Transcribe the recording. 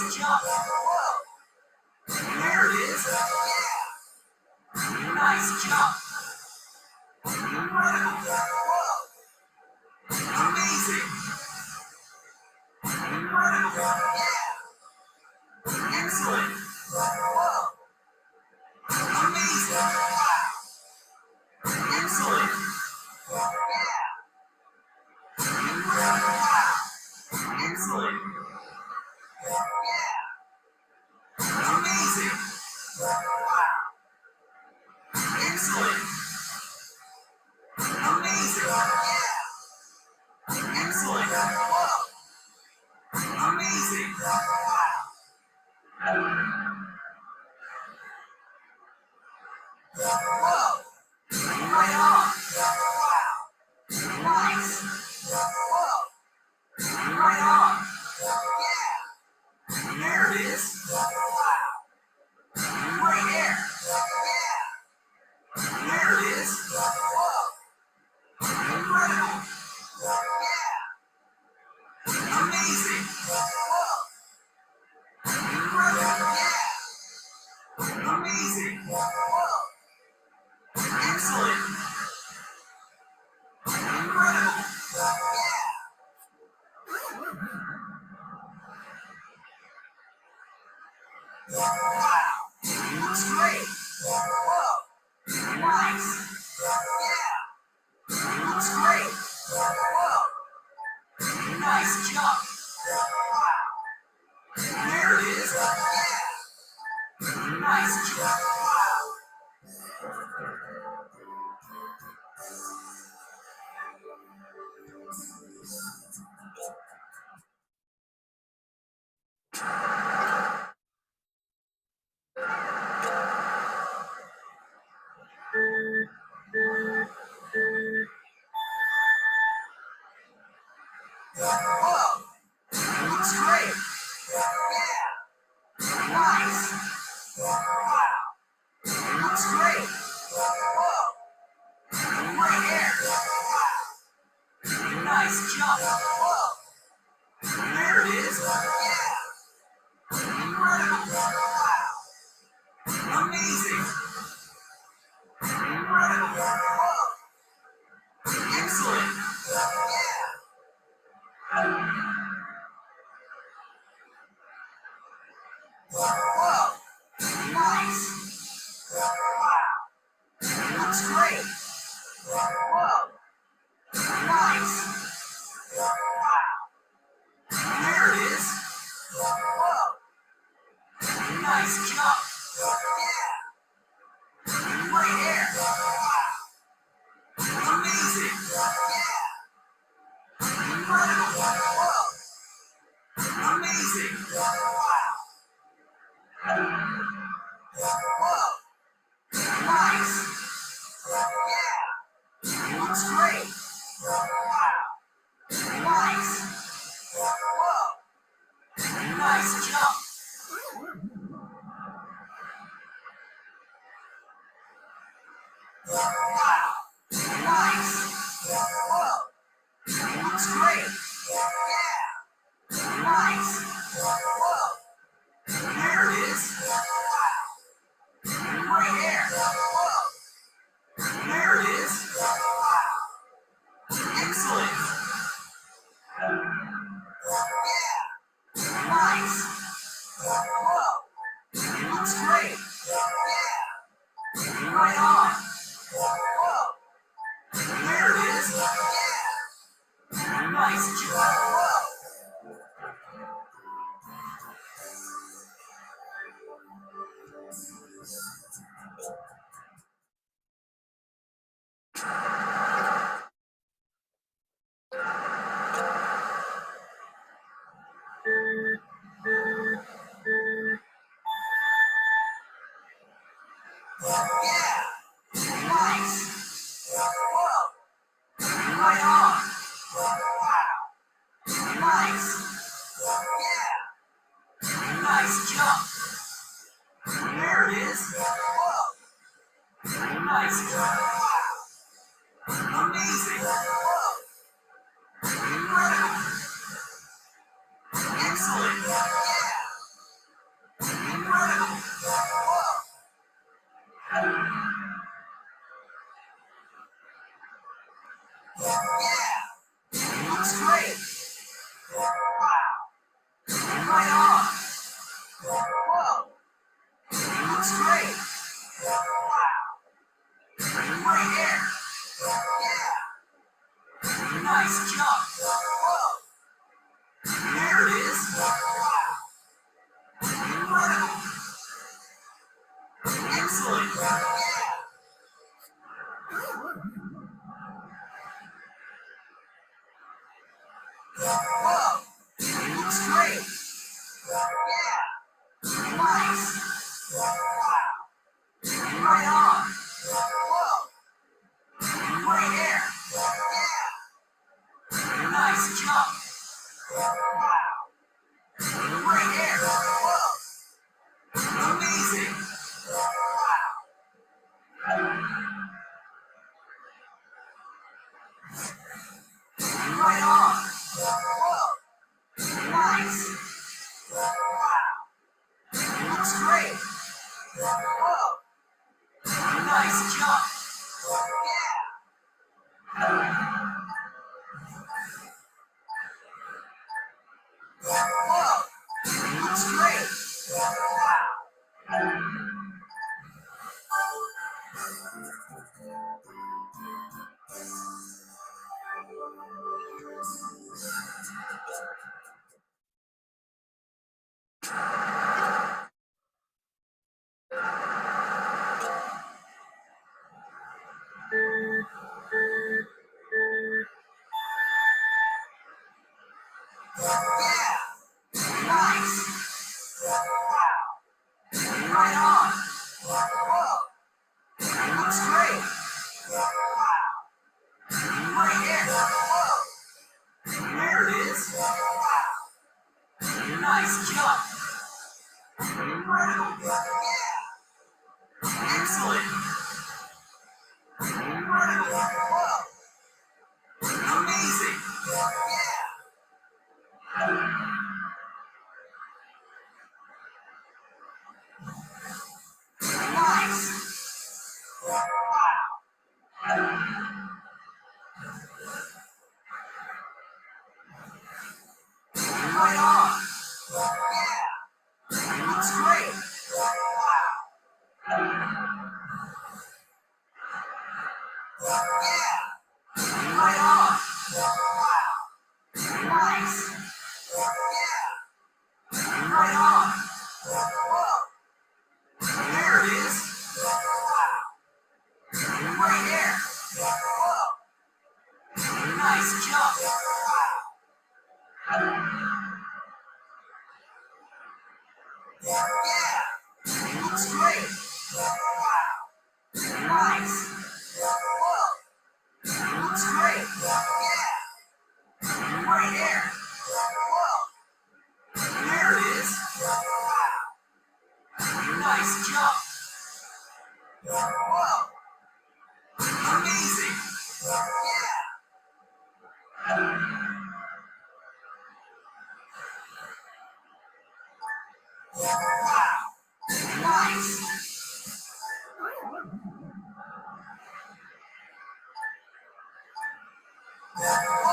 Nice jump. Whoa. There it is. Yeah. Nice jump. Incredible. Whoa. Amazing. Incredible. Yeah. Excellent. Whoa. Amazing. Wow. Excellent. Yeah. Incredible. Wow. Excellent. Yeah. Amazing. Wow. Excellent. Amazing. Yeah. Excellent. Whoa. Amazing. Wow. Whoa. Right on. Wow. Nice. Whoa. Right on. Yeah. There it is. Wow. Right there. Yeah. There it is. Whoa. Incredible. Yeah. Amazing. Whoa. Incredible. Yeah. Amazing. Whoa. Excellent. Incredible. Yeah. Wow. Looks great. Whoa. Nice. Yeah. Looks great. Whoa. Nice jump. Wow. There it is. Yeah. Nice jump. Wow. Whoa. Looks great. Yeah. Nice. Wow. Looks great. Whoa. Right there. Wow. Nice jump. Whoa. There it is. Yeah. Incredible. Wow. Amazing. Incredible. Whoa. Excellent. Whoa. Nice. Wow. Looks great. Whoa. Nice. Wow. There it is. Whoa. Nice jump. Yeah. Right there. Wow. Amazing. Yeah. Incredible. Whoa. Amazing. Wow. Whoa. Nice. Yeah. Looks great. Wow. Nice. Whoa. Nice jump. Wow. Nice. Whoa. Looks great. Yeah. Nice. Whoa. There it is. Wow. Right there. Whoa. There it is. Wow. Excellent. Yeah. Nice. Whoa. Looks great. Yeah. Right on. Whoa. There it is. Yeah. Nice job. Whoa. Yeah. Nice. Whoa. Right on. Wow. Yeah. Looks great. Wow. Right on. Whoa. Looks great. Wow. Right there. Yeah. Nice jump. Whoa. There it is. Wow. Incredible. Excellent. Yeah. Whoa. Looks great. Yeah. Nice. Wow. Right on. Whoa. Right there. Yeah. Nice jump. Wow. Right there. Whoa. Amazing. Wow. Right on. Whoa. Nice. Wow. Looks great. Whoa. Nice jump. Yeah. Whoa. Looks great. Wow. Yeah. Nice. Wow. Right on. Whoa. Looks great. Wow. Right there. Whoa. There it is. Wow. Nice jump. Incredible. Yeah. Excellent. Incredible. Whoa. Amazing. Yeah. Nice. Wow. Right on. Yeah. Looks great. Wow. Yeah. Right on. Wow. Nice. Yeah. Right on. Whoa. There it is. Wow. Right there. Whoa. Nice jump. Wow. Yeah. Looks great. Wow. Nice. Whoa. Looks great. Yeah. Right there. Whoa. There it is. Wow. Nice jump. Whoa. Amazing. Yeah. Wow. Nice. Whoa.